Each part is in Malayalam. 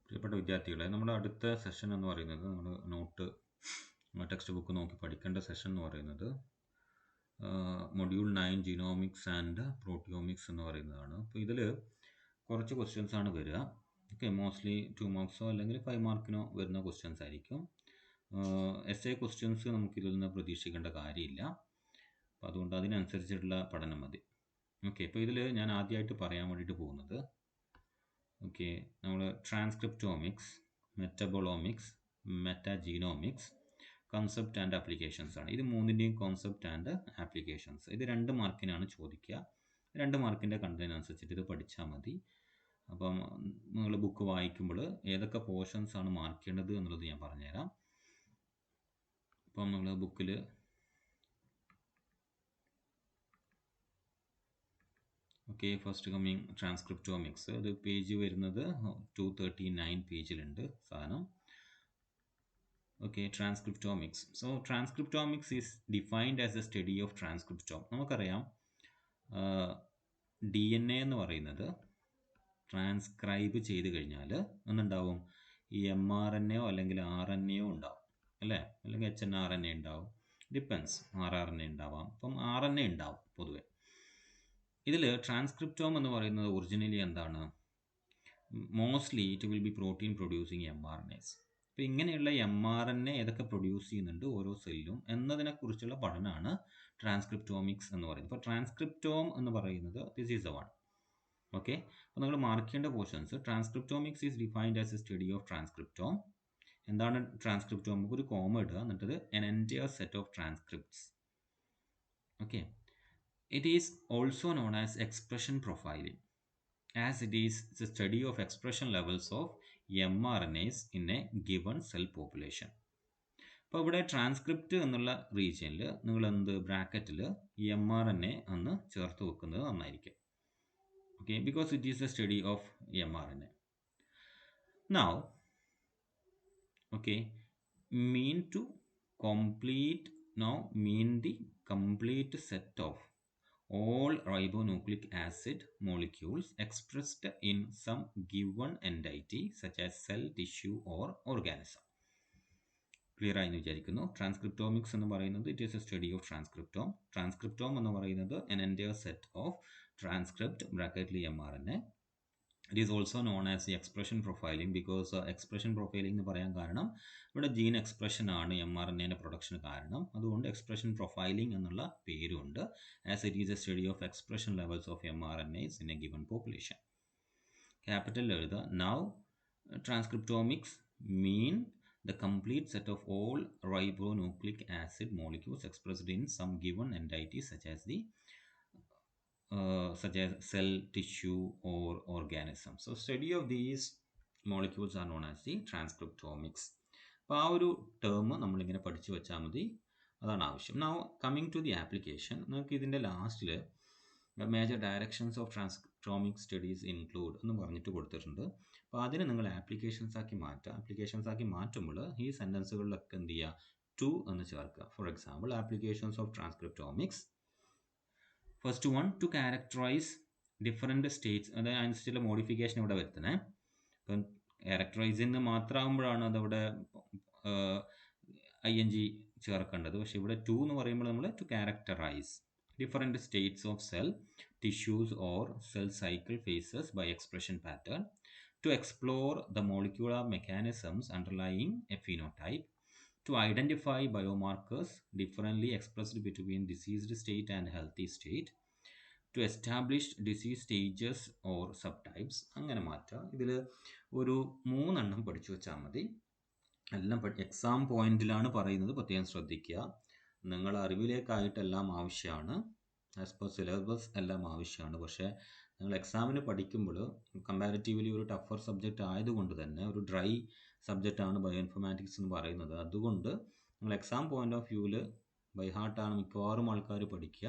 പ്രിയപ്പെട്ട വിദ്യാർത്ഥികളെ, നമ്മുടെ അടുത്ത സെഷൻ എന്ന് പറയുന്നത് നമ്മൾ നോട്ട് ടെക്സ്റ്റ് ബുക്ക് നോക്കി പഠിക്കേണ്ട സെഷൻ എന്ന് പറയുന്നത് മൊഡ്യൂൾ 9 ജീനോമിക്സ് ആൻഡ് പ്രോട്ടിയോമിക്സ് എന്ന് പറയുന്നതാണ്. അപ്പോൾ ഇതിൽ കുറച്ച് ക്വസ്റ്റ്യൻസ് ആണ് വരിക. ഓക്കെ, മോസ്റ്റ്ലി 2 മാർക്സോ അല്ലെങ്കിൽ 5 മാർക്കിനോ വരുന്ന ക്വസ്റ്റ്യൻസ് ആയിരിക്കും. എസ് എ ക്വസ്റ്റ്യൻസ് നമുക്കിതിൽ നിന്ന് പ്രതീക്ഷിക്കേണ്ട കാര്യമില്ല. അപ്പോൾ അതുകൊണ്ട് അതിനനുസരിച്ചിട്ടുള്ള പഠനം മതി. ഓക്കെ, അപ്പോൾ ഇതിൽ ഞാൻ ആദ്യമായിട്ട് പറയാൻ വേണ്ടിയിട്ട് പോകുന്നത് ഓക്കെ, നമ്മൾ transcriptomics, metabolomics, metagenomics, concept and applications ആണ്. ഇത് മൂന്നിൻ്റെയും കോൺസെപ്റ്റ് ആൻഡ് ആപ്ലിക്കേഷൻസ്. ഇത് 2 മാർക്കിനാണ് ചോദിക്കുക. 2 മാർക്കിൻ്റെ കണ്ടന്റ് അനുസരിച്ചിട്ട് ഇത് പഠിച്ചാൽ മതി. അപ്പം നിങ്ങൾ ബുക്ക് വായിക്കുമ്പോൾ ഏതൊക്കെ പോർഷൻസ് ആണ് മാർക്ക് ചെയ്യേണ്ടത് എന്നുള്ളത് ഞാൻ പറഞ്ഞുതരാം. അപ്പം നമ്മൾ ബുക്കിൽ ഓക്കെ, ഫസ്റ്റ് കമ്മിങ് ട്രാൻസ്ക്രിപ്റ്റോമിക്സ്, ഇത് പേജ് വരുന്നത് 239 പേജിലുണ്ട് സാധനം. Okay, transcriptomics. So transcriptomics is defined as the study of transcriptome. നമുക്കറിയാം DNA എന്ന് പറയുന്നത് ട്രാൻസ്ക്രൈബ് ചെയ്ത് കഴിഞ്ഞാൽ എന്തുണ്ടാവും? ഈ mRNA അല്ലെങ്കിൽ RNA ഉണ്ടാവും, അല്ലേ? അല്ലെങ്കിൽ HNRNA ഉണ്ടാവും, ഡിപ്പെൻസ്, rRNA ഉണ്ടാവാം. അപ്പം RNA ഉണ്ടാവും പൊതുവെ. ഇതിൽ ട്രാൻസ്ക്രിപ്റ്റോം എന്ന് പറയുന്നത് ഒറിജിനലി എന്താണ്? Mostly it will be protein producing mRNAs. അപ്പോൾ ഇങ്ങനെയുള്ള mRNA ഏതൊക്കെ പ്രൊഡ്യൂസ് ചെയ്യുന്നുണ്ട് ഓരോ സെല്ലും എന്നതിനെക്കുറിച്ചുള്ള പഠനമാണ് ട്രാൻസ്ക്രിപ്റ്റോമിക്സ് എന്ന് പറയുന്നത്. അപ്പോൾ ട്രാൻസ്ക്രിപ്റ്റോം എന്ന് പറയുന്നത് this is the one. Okay, അപ്പോൾ നിങ്ങൾ മാർക്ക് ചെയ്യേണ്ട portions: transcriptomics is defined as a study of transcriptome. എന്താണ് ട്രാൻസ്ക്രിപ്റ്റോം? നമുക്ക് ഒരു കോമ ഇടുക, എന്നിട്ട് an entire set of transcripts. Okay, it is also known as expression profiling, as it is the study of expression levels of mRNAs in a given cell population. അപ്പോൾ ഇവിടെ ട്രാൻസ്ക്രിപ്റ്റ് എന്നുള്ള റീജിയനിൽ നിങ്ങൾ എന്ത് ബ്രാക്കറ്റിൽ mRNA എന്ന് ചേർത്ത് വെക്കുന്നത് നന്നായിരിക്കും. Okay, because it is a study of mRNA. Now okay, mean the complete set of all ribonucleic acid molecules expressed in some given entity such as cell, tissue or organism. Clear ആയി എന്ന് വിചാരിക്കുന്നു. ട്രാൻസ്ക്രിപ്റ്റോമിക്സ് എന്ന് പറയുന്നത് it is a study of transcriptome. Transcriptome എന്ന് പറയുന്നത് an entire set of transcript ബ്രാക്കറ്റിൽ mRNA. It is also known as the expression profiling, because expression profiling എന്ന് പറയാൻ കാരണം ഇവിടെ ജീൻ എക്സ്പ്രഷൻ ആണ് mRNA പ്രൊഡക്ഷൻ കാരണം. അതുകൊണ്ട് എക്സ്പ്രഷൻ പ്രൊഫൈലിംഗ് എന്നുള്ള പേരുണ്ട്. As it is a study of expression levels of mRNAs in a given population. Capital എഴുതുക. Now transcriptomics mean the complete set of all ribonucleic acid molecules expressed in some given entity such as cell, tissue or organism. So study of these molecules are known as the transcriptomics. അപ്പോൾ ആ ഒരു ടേം നമ്മളിങ്ങനെ പഠിച്ചു വെച്ചാൽ മതി, അതാണ് ആവശ്യം. Now coming to the application, നമുക്ക് ഇതിൻ്റെ ലാസ്റ്റിൽ major directions of transcriptomic studies include എന്ന് പറഞ്ഞിട്ട് കൊടുത്തിട്ടുണ്ട്. അപ്പോൾ അതിനെ നിങ്ങൾ ആപ്ലിക്കേഷൻസ് ആക്കി മാറ്റുക. ആപ്ലിക്കേഷൻസ് ആക്കി മാറ്റുമ്പോൾ ഈ സെൻറ്റൻസുകളിലൊക്കെ എന്ത് ചെയ്യുക? ടു എന്ന് ചേർക്കുക. For example, applications of transcriptomics. First one, to characterise different states. അതായത് അതിനനുസരിച്ചുള്ള മോഡിഫിക്കേഷൻ ഇവിടെ വരുത്തണേ. ഇപ്പം ക്യാരക്ടറൈസിന് മാത്രമാകുമ്പോഴാണ് അതവിടെ ING ചേർക്കേണ്ടത്. പക്ഷേ ഇവിടെ ടു എന്ന് പറയുമ്പോൾ നമ്മൾ to characterise different states of cell, tissues or cell cycle phases by expression pattern, to explore the molecular mechanisms underlying a phenotype, to identify biomarkers differently expressed between diseased state and healthy state, to establish disease stages or subtypes. അങ്ങനെ മാറ്റാം. ഇതിൽ ഒരു 3 എണ്ണം പഠിച്ചു വെച്ചാൽ മതി. എല്ലാം എക്സാം പോയിന്റിലാണ് പറയുന്നത്, പ്രത്യേകം ശ്രദ്ധിക്കുക. നിങ്ങളുടെ അറിവിലേക്കായിട്ടെല്ലാം ആവശ്യമാണ്, ആസ് പെർ സിലബസ് എല്ലാം ആവശ്യമാണ്. പക്ഷേ നിങ്ങൾ എക്സാമിന് പഠിക്കുമ്പോൾ കമ്പാരിറ്റീവ്ലി ഒരു ടഫർ സബ്ജക്റ്റ് ആയതുകൊണ്ട് തന്നെ ഒരു ഡ്രൈ സബ്ജക്റ്റാണ് ബയോഇൻഫോർമാറ്റിക്സ് എന്ന് പറയുന്നത്. അതുകൊണ്ട് നിങ്ങൾ എക്സാം പോയിന്റ് ഓഫ് വ്യൂവിൽ ബൈ ഹാർട്ടാണ് മിക്കവാറും ആൾക്കാർ പഠിക്കുക.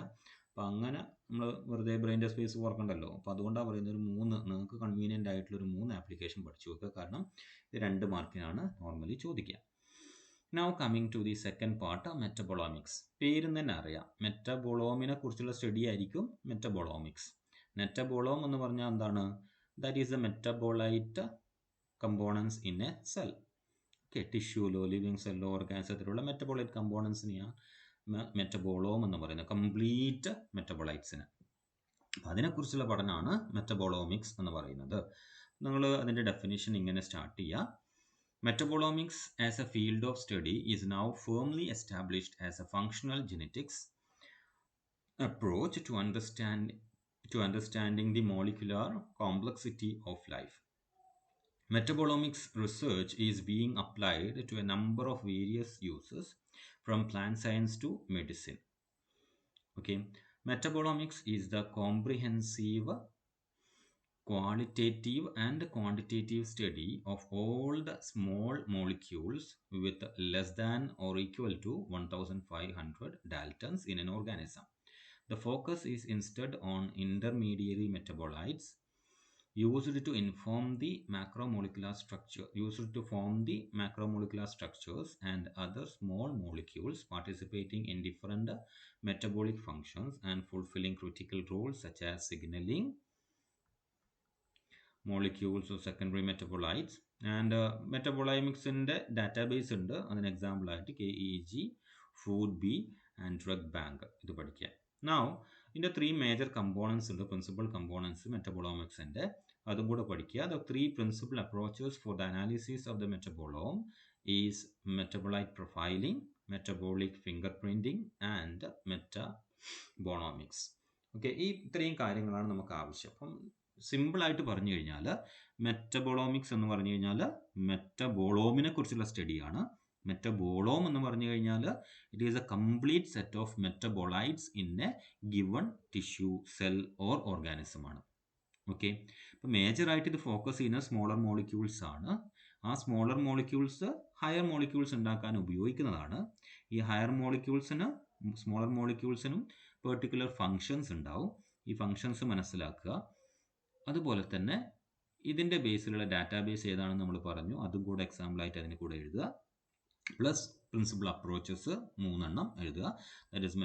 അപ്പോൾ അങ്ങനെ നമ്മൾ വെറുതെ ബ്രെയിൻ്റെ സ്പേസ് കുറക്കണ്ടല്ലോ. അപ്പോൾ അതുകൊണ്ടാണ് പറയുന്നത് ഒരു 3 നിങ്ങൾക്ക് കൺവീനിയൻ്റ് ആയിട്ടുള്ളൊരു 3 ആപ്ലിക്കേഷൻ പഠിച്ചു വെക്കുക. കാരണം ഇത് 2 മാർക്കിനാണ് നോർമലി ചോദിക്കുക. Now coming to the second part, Metabolomics. പേരിൽ തന്നെ അറിയാം, മെറ്റബോളോമിനെ കുറിച്ചുള്ള സ്റ്റഡി ആയിരിക്കും മെറ്റബോളോമിക്സ്. മെറ്റബോളോം എന്ന് പറഞ്ഞാൽ എന്താണ്? That is A metabolite components in a cell. Okay, tissue, living cell, organism, metabolic components metabolome എന്ന് പറയുന്നത് കംപ്ലീറ്റ് മെറ്റബോളൈറ്റ്സിന്. അപ്പം അതിനെക്കുറിച്ചുള്ള പഠനമാണ് മെറ്റബോളോമിക്സ് എന്ന് പറയുന്നത്. നിങ്ങൾ അതിൻ്റെ ഡെഫിനിഷൻ ഇങ്ങനെ സ്റ്റാർട്ട് ചെയ്യുക. Metabolomics as a field of study is now firmly established as a functional genetics approach to understanding the molecular complexity of life. Metabolomics research is being applied to a number of various uses, from plant science to medicine. Okay, metabolomics is the comprehensive qualitative and quantitative study of all the small molecules with less than or equal to 1500 daltons in an organism. The focus is instead on intermediary metabolites used to inform the macromolecular structure, used to form the macromolecular structures and other small molecules participating in different metabolic functions and fulfilling critical roles such as signaling molecules or secondary metabolites. And metabolomics in the database ഉണ്ട്. അതിന് എക്സാമ്പിൾ ആയിട്ട് KEG, Food B and Drug Bank ഇത് പഠിക്കുക. Now ഇതിൻ്റെ 3 major components ഉണ്ട്, principal components metabolomics ൻ്റെ, അതും കൂടെ പഠിക്കുക. The 3 principal approaches for the analysis of the metabolome is metabolite profiling, metabolic fingerprinting and metabolomics. Okay, ഈ ഇത്രയും കാര്യങ്ങളാണ് നമുക്ക് ആവശ്യം. അപ്പം സിമ്പിളായിട്ട് പറഞ്ഞു കഴിഞ്ഞാൽ മെറ്റബോളോമിക്സ് എന്ന് പറഞ്ഞു കഴിഞ്ഞാൽ മെറ്റബോളോമിനെ കുറിച്ചുള്ള സ്റ്റഡിയാണ്. മെറ്റബോളോം എന്ന് പറഞ്ഞു കഴിഞ്ഞാൽ it is A complete set of metabolites in a given tissue, cell or organism ആണ്. ഓക്കെ, അപ്പോൾ മേജറായിട്ട് ഇത് ഫോക്കസ് ചെയ്യുന്ന സ്മോളർ മോളിക്യൂൾസ് ആണ്. ആ സ്മോളർ മോളിക്യൂൾസ് ഹയർ മോളിക്യൂൾസ് ഉണ്ടാക്കാൻ ഉപയോഗിക്കുന്നതാണ്. ഈ ഹയർ മോളിക്യൂൾസിന്, സ്മോളർ മോളിക്യൂൾസിനും പെർട്ടിക്കുലർ ഫങ്ഷൻസ് ഉണ്ടാവും. ഈ ഫങ്ഷൻസ് മനസ്സിലാക്കുക. അതുപോലെ തന്നെ ഇതിൻ്റെ ബേസിലുള്ള ഡാറ്റാബേസ് ഏതാണെന്ന് നമ്മൾ പറഞ്ഞു, അതും കൂടെ എക്സാമ്പിളായിട്ട് അതിന് കൂടെ എഴുതുക. പ്ലസ് പ്രിൻസിപ്പൽ അപ്രോച്ചസ് 3 എഴുതുക. ദാറ്റ് ഈസ്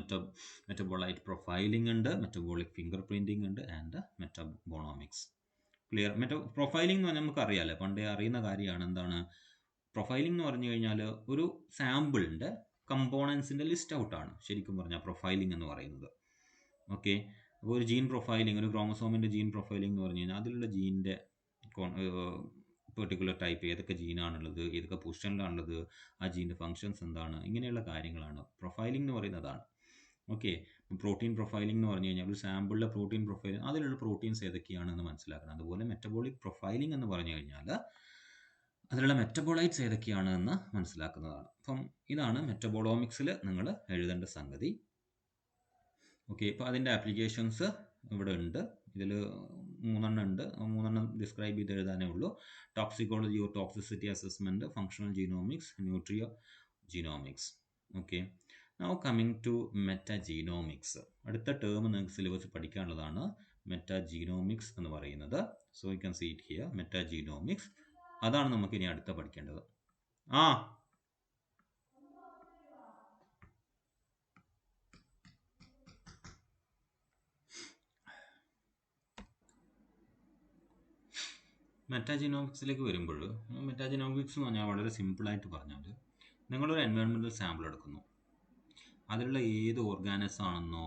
മെറ്റബോളൈറ്റ് പ്രൊഫൈലിംഗ് ഉണ്ട്, മെറ്റബോളിക് ഫിംഗർ പ്രിൻറ്റിംഗ് ഉണ്ട് ആൻഡ് മെറ്റബോളോമിക്സ്. ക്ലിയർ? പ്രൊഫൈലിംഗ് എന്ന് പറഞ്ഞാൽ നമുക്ക് അറിയാമല്ലോ, പണ്ടേ അറിയുന്ന കാര്യമാണ്. എന്താണ് പ്രൊഫൈലിംഗ് എന്ന് പറഞ്ഞു കഴിഞ്ഞാൽ? ഒരു സാമ്പിളിൻ്റെ കമ്പോണൻസിൻ്റെ ലിസ്റ്റ് ഔട്ടാണ് ശരിക്കും പറഞ്ഞാൽ പ്രൊഫൈലിംഗ് എന്ന് പറയുന്നത്. ഓക്കെ, അപ്പോൾ ഒരു ജീൻ പ്രൊഫൈലിംഗ്, ഒരു ക്രോമസോമിൻ്റെ ജീൻ പ്രൊഫൈലിംഗ് എന്ന് പറഞ്ഞു കഴിഞ്ഞാൽ അതിലുള്ള ജീനിൻ്റെ പെർട്ടിക്കുലർ ടൈപ്പ്, ഏതൊക്കെ ജീനാണുള്ളത്, ഏതൊക്കെ പൊസിഷനിലാണുള്ളത്, ആ ജീൻ്റെ ഫങ്ഷൻസ് എന്താണ്, ഇങ്ങനെയുള്ള കാര്യങ്ങളാണ് പ്രൊഫൈലിംഗ് എന്ന് പറയുന്നതാണ്. ഓക്കെ, പ്രോട്ടീൻ പ്രൊഫൈലിംഗ് എന്ന് പറഞ്ഞു കഴിഞ്ഞാൽ ഒരു സാമ്പിളിലെ പ്രോട്ടീൻ പ്രൊഫൈലിംഗ്, അതിലുള്ള പ്രോട്ടീൻസ് ഏതൊക്കെയാണെന്ന് മനസ്സിലാക്കണം. അതുപോലെ മെറ്റബോളിക് പ്രൊഫൈലിംഗ് എന്ന് പറഞ്ഞു കഴിഞ്ഞാൽ അതിലുള്ള മെറ്റബോളൈറ്റ്സ് ഏതൊക്കെയാണ് എന്ന് മനസ്സിലാക്കുന്നതാണ്. അപ്പം ഇതാണ് മെറ്റബോളോമിക്സിൽ നിങ്ങൾ എഴുതേണ്ട സംഗതി. ഓക്കെ, ഇപ്പോൾ അതിൻ്റെ ആപ്ലിക്കേഷൻസ് ഇവിടെ ഉണ്ട്. ഇതിൽ 3 ഉണ്ട്. 3 ഡിസ്ക്രൈബ് ചെയ്ത് എഴുതാനേ ഉള്ളൂ. Toxicology or toxicity assessment, functional genomics, nutrigenomics. Okay, now coming to metagenomics. അടുത്ത ടേം നിങ്ങൾക്ക് സിലബസ് പഠിക്കാനുള്ളതാണ് മെറ്റാജീനോമിക്സ് എന്ന് പറയുന്നത്. So you can see it here, metagenomics. അതാണ് നമുക്ക് ഇനി അടുത്ത പഠിക്കേണ്ടത്. മെറ്റാജീനോമിക്സിലേക്ക് വരുമ്പോൾ, മെറ്റാജീനോമിക്സ് എന്ന് പറഞ്ഞാൽ വളരെ സിമ്പിളായിട്ട് പറഞ്ഞാൽ, നിങ്ങളൊരു എൻവയോൺമെൻറ്റൽ സാമ്പിൾ എടുക്കുന്നു. അതിലുള്ള ഏത് ഓർഗാനിസം ആണെന്നോ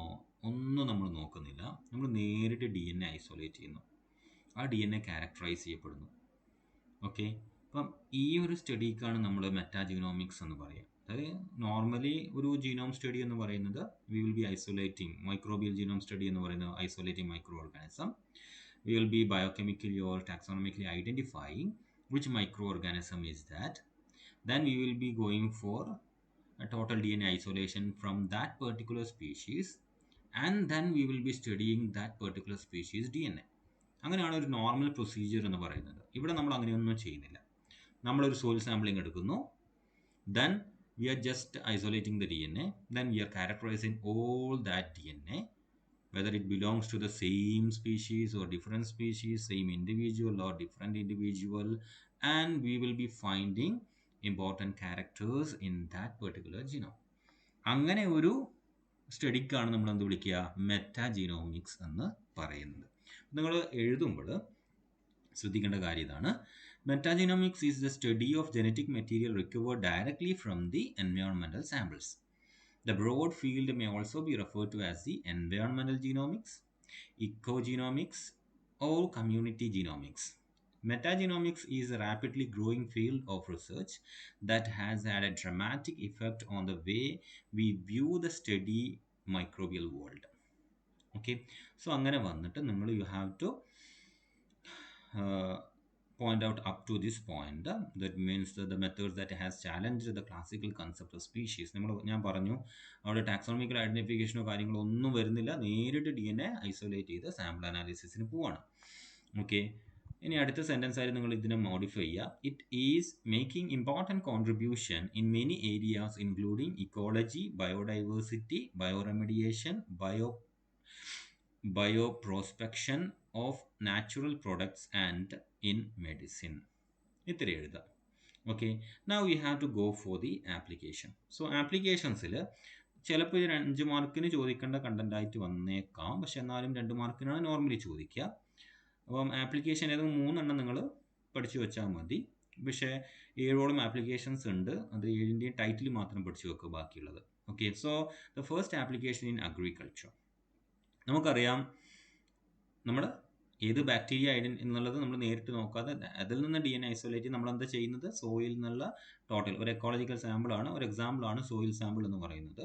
ഒന്നും നമ്മൾ നോക്കുന്നില്ല. നമ്മൾ നേരിട്ട് DNA ഐസൊലേറ്റ് ചെയ്യുന്നു. ആ DNA ക്യാരക്ടറൈസ് ചെയ്യപ്പെടുന്നു. ഓക്കെ, അപ്പം ഈ ഒരു സ്റ്റഡിക്കാണ് നമ്മൾ മെറ്റാജീനോമിക്സ് എന്ന് പറയുക. അതായത് നോർമലി ഒരു ജീനോം സ്റ്റഡി എന്ന് പറയുന്നത് we will be isolating, microbial genome study എന്ന് പറയുന്നത് isolating micro organism. We will be biochemically or taxonomically identifying which microorganism is that. Then we will be going for a total DNA isolation from that particular species, and then we will be studying that particular species DNA. അങ്ങനെയാണ് ഒരു നോർമൽ പ്രൊസീജിയർ എന്ന് പറയുന്നത്. ഇവിടെ നമ്മൾ അങ്ങനെയൊന്നും ചെയ്യുന്നില്ല. നമ്മളൊരു സോയിൽ സാമ്പിളിംഗ് എടുക്കുന്നു. Then we are just isolating the DNA. Then we are characterizing all that DNA, whether it belongs to the same species or different species, same individual or different individual, and we will be finding important characters in that particular genome. അങ്ങനെ ഒരു സ്റ്റഡിക്കാണ് നമ്മൾ എന്ത് വിളിക്കുക? മെറ്റാജീനോമിക്സ് എന്ന് പറയുന്നത്. നിങ്ങൾ എഴുതുമ്പോൾ ശ്രദ്ധിക്കേണ്ട കാര്യം ഇതാണ്. Metagenomics is the study of genetic material recovered directly from the environmental samples. The broad field may also be referred to as the environmental genomics, ecogenomics, or community genomics. Metagenomics is a rapidly growing field of research that has had a dramatic effect on the way we view the steady microbial world. Okay, so അങ്ങനെ വന്നിട്ട് നിങ്ങൾ you have to uh, point out up to this point. That means that the methods that has challenged the classical concept of species. ഞാൻ പറഞ്ഞു അവിടെ ടാക്സോണമിക്കൽ ഐഡന്റിഫിക്കേഷനോ കാര്യങ്ങളോ ഒന്നും വരുന്നില്ല, നേരിട്ട് DNA ഐസൊലേറ്റ് ചെയ്ത് സാമ്പിൾ അനാലിസിസിന് പോവാണ്. ഓക്കെ, ഇനി അടുത്ത സെൻറ്റൻസ് ആയിട്ട് നിങ്ങൾ ഇതിനെ മോഡിഫൈ ചെയ്യുക. It is making important contribution in many areas including ecology, biodiversity, bioremediation, bioprospection of natural products and in medicine. ഇത്ര എഴുതുക. Okay, now you have to go for the application. So ആപ്ലിക്കേഷൻസിൽ ചിലപ്പോൾ ഇത് 5 മാർക്കിന് ചോദിക്കേണ്ട കണ്ടന്റ് ആയിട്ട് വന്നേക്കാം, പക്ഷെ എന്നാലും 2 മാർക്കിനാണ് നോർമലി ചോദിക്കുക. അപ്പം ആപ്ലിക്കേഷൻ ഏതെങ്കിലും 3 എണ്ണം നിങ്ങൾ പഠിച്ചു വെച്ചാൽ മതി. പക്ഷേ 7ഓളം ആപ്ലിക്കേഷൻസ് ഉണ്ട്, അത് 7ൻ്റെയും ടൈറ്റിൽ മാത്രം പഠിച്ചു വെക്കുക ബാക്കിയുള്ളത്. Okay, so the first application in agriculture. നമുക്കറിയാം നമ്മൾ ഏത് ബാക്ടീരിയ എന്നുള്ളത് നമ്മൾ നേരിട്ട് നോക്കാതെ അതിൽ നിന്ന് DNA ഐസൊലേറ്റ് നമ്മൾ എന്താ ചെയ്യുന്നത്, സോയിൽ നിന്നുള്ള ടോട്ടൽ ഒരു എക്കോളജിക്കൽ സാമ്പിളാണ്, ഒരു എക്സാമ്പിളാണ് സോയിൽ സാമ്പിൾ എന്ന് പറയുന്നത്.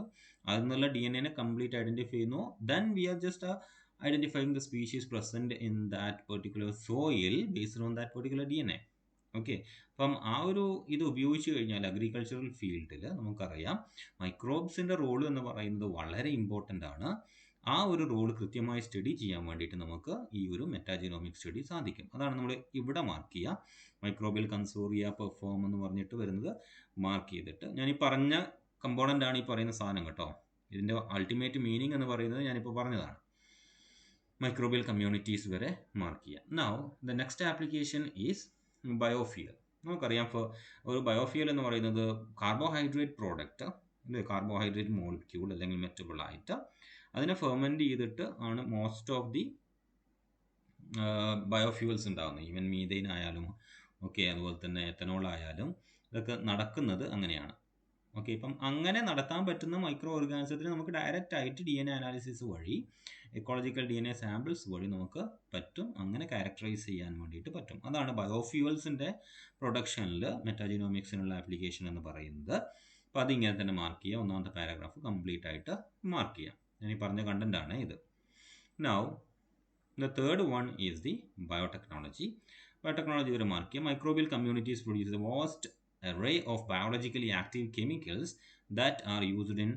അതിൽ നിന്നുള്ള DNA കംപ്ലീറ്റ് ഐഡൻറ്റിഫൈ ചെയ്യുന്നു. Then we are just identifying the species present in that particular soil based on that particular DNA. Okay, അപ്പം ആ ഒരു ഇത് ഉപയോഗിച്ച് കഴിഞ്ഞാൽ അഗ്രികൾച്ചറൽ ഫീൽഡിൽ നമുക്കറിയാം മൈക്രോബ്സിൻ്റെ റോൾ എന്ന് പറയുന്നത് വളരെ ഇമ്പോർട്ടൻ്റ് ആണ്. ആ ഒരു റോൾ കൃത്യമായി സ്റ്റഡി ചെയ്യാൻ വേണ്ടിയിട്ട് നമുക്ക് ഈ ഒരു മെറ്റാജിനോമിക് സ്റ്റഡി സാധിക്കും. അതാണ് നമ്മൾ ഇവിടെ മാർക്ക് ചെയ്യുക. മൈക്രോബിയൽ കൺസോറിയ പെർഫോം എന്ന് പറഞ്ഞിട്ട് വരുന്നത് മാർക്ക് ചെയ്തിട്ട്, ഞാൻ ഈ പറഞ്ഞ കമ്പോണൻ്റ് ആണ് ഈ പറയുന്ന സാധനം കേട്ടോ. ഇതിൻ്റെ അൾട്ടിമേറ്റ് മീനിങ് എന്ന് പറയുന്നത് ഞാനിപ്പോൾ പറഞ്ഞതാണ്. മൈക്രോബിയൽ കമ്മ്യൂണിറ്റീസ് വരെ മാർക്ക് ചെയ്യുക. Now the next application is biofuel. നമുക്കറിയാം ഒരു ബയോഫ്യൂൽ എന്ന് പറയുന്നത് കാർബോഹൈഡ്രേറ്റ് പ്രോഡക്റ്റ്, കാർബോഹൈഡ്രേറ്റ് മോളിക്യൂൾ അല്ലെങ്കിൽ മെറ്റബോളൈറ്റ്, അതിനെ ഫെർമെൻറ്റ് ചെയ്തിട്ട് ആണ് മോസ്റ്റ് ഓഫ് ദി ബയോഫ്യൂൽസ് ഉണ്ടാകുന്നത്. ഈവൻ മീഥെയിൻ ആയാലും ഓക്കെ, അതുപോലെ തന്നെ എത്തനോൾ ആയാലും ഇതൊക്കെ നടക്കുന്നത് അങ്ങനെയാണ്. ഓക്കെ, ഇപ്പം അങ്ങനെ നടത്താൻ പറ്റുന്ന മൈക്രോ ഓർഗാനിസത്തിന് നമുക്ക് ഡയറക്റ്റ് ആയിട്ട് DNA അനാലിസിസ് വഴി, എക്കോളജിക്കൽ DNA സാമ്പിൾസ് വഴി നമുക്ക് പറ്റും, അങ്ങനെ ക്യാരക്ടറൈസ് ചെയ്യാൻ വേണ്ടിയിട്ട് പറ്റും. അതാണ് ബയോഫ്യൂവൽസിൻ്റെ പ്രൊഡക്ഷനിൽ മെറ്റാജിനോമിക്സിനുള്ള ആപ്ലിക്കേഷൻ എന്ന് പറയുന്നത്. അപ്പോൾ അതിങ്ങനെ തന്നെ മാർക്ക് ചെയ്യുക. ഒന്നാമത്തെ പാരഗ്രാഫ് കംപ്ലീറ്റ് ആയിട്ട് മാർക്ക് ചെയ്യാം. ഞാൻ ഈ പറഞ്ഞ കണ്ടൻ്റാണ് ഇത്. Now the third one is the biotechnology. Biotechnology വരെ മാർക്ക് ചെയ്യുക. Microbial communities produce the vast array of biologically active chemicals that are used in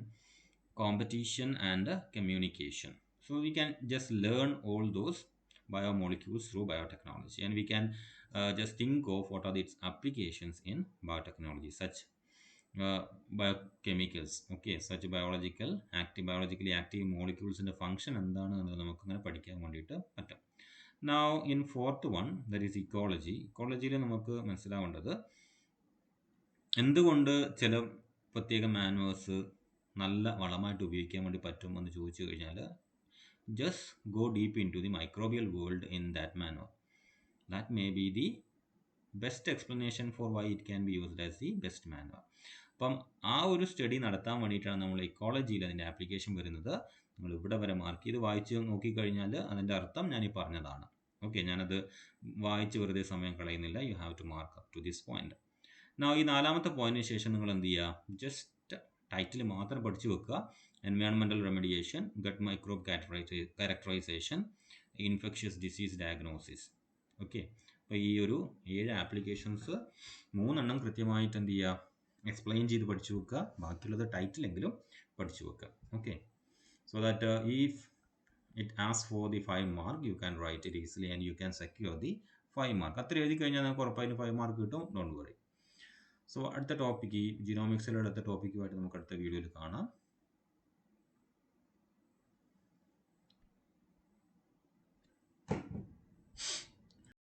competition and communication. So we can just learn all those biomolecules through biotechnology, and we can just think of what are its applications in biotechnology, such biochemicals. Okay, such biologically active molecules in the function എന്താണ് എന്ന് നമുക്ക് അങ്ങനെ പഠിക്കാൻ വേണ്ടിയിട്ട് പറ്റും. Now in fourth one, that is ecology. ഇക്കോളജിയിൽ നമുക്ക് മനസ്സിലാവേണ്ടത് എന്തുകൊണ്ട് ചില പ്രത്യേക മാനുവേഴ്സ് നല്ല വളമായിട്ട് ഉപയോഗിക്കാൻ വേണ്ടി പറ്റും എന്ന് ചോദിച്ചു കഴിഞ്ഞാൽ, just go deep into the microbial world in that manoeuvre. That may be the best explanation for why it can be used as the best manoeuvre. അപ്പം ആ ഒരു സ്റ്റഡി നടത്താൻ വേണ്ടിയിട്ടാണ് നമ്മൾ ഇക്കോളജിയിൽ അതിൻ്റെ ആപ്ലിക്കേഷൻ വരുന്നത്. നമ്മൾ ഇവിടെ വരെ മാർക്ക് ചെയ്ത് വായിച്ച് നോക്കിക്കഴിഞ്ഞാൽ അതിൻ്റെ അർത്ഥം ഞാൻ ഈ പറഞ്ഞതാണ്. ഓക്കെ, ഞാനത് വായിച്ച് വെറുതെ സമയം കളയുന്നില്ല. You have to mark up to this point. ഈ 4ാമത്തെ പോയിന്റിന് ശേഷം നിങ്ങൾ എന്ത് ചെയ്യുക, ജസ്റ്റ് ടൈറ്റിൽ മാത്രം പഠിച്ചു വെക്കുക. Environmental remediation, gut microbe characterisation, infectious disease diagnosis. Okay, അപ്പോൾ ഈ ഒരു 7 ആപ്ലിക്കേഷൻസ് 3 എണ്ണം കൃത്യമായിട്ട് എന്ത് ചെയ്യുക, എക്സ്പ്ലെയിൻ ചെയ്ത് പഠിച്ചു വെക്കുക. ബാക്കിയുള്ളത് ടൈറ്റിലെങ്കിലും പഠിച്ചു വെക്കുക. Okay, so that if it asks for the 5 mark, you can write it easily and you can secure the 5 mark. അത്ര എഴുതി കഴിഞ്ഞാൽ നമുക്ക് ഉറപ്പായിട്ടും 5 മാർക്ക് കിട്ടും. Don't worry. സോ അടുത്ത ടോപ്പിക്ക്, ജിനോമിക്സിലെ അടുത്ത ടോപ്പിക്കുമായിട്ട് നമുക്ക് അടുത്ത വീഡിയോയിൽ കാണാം.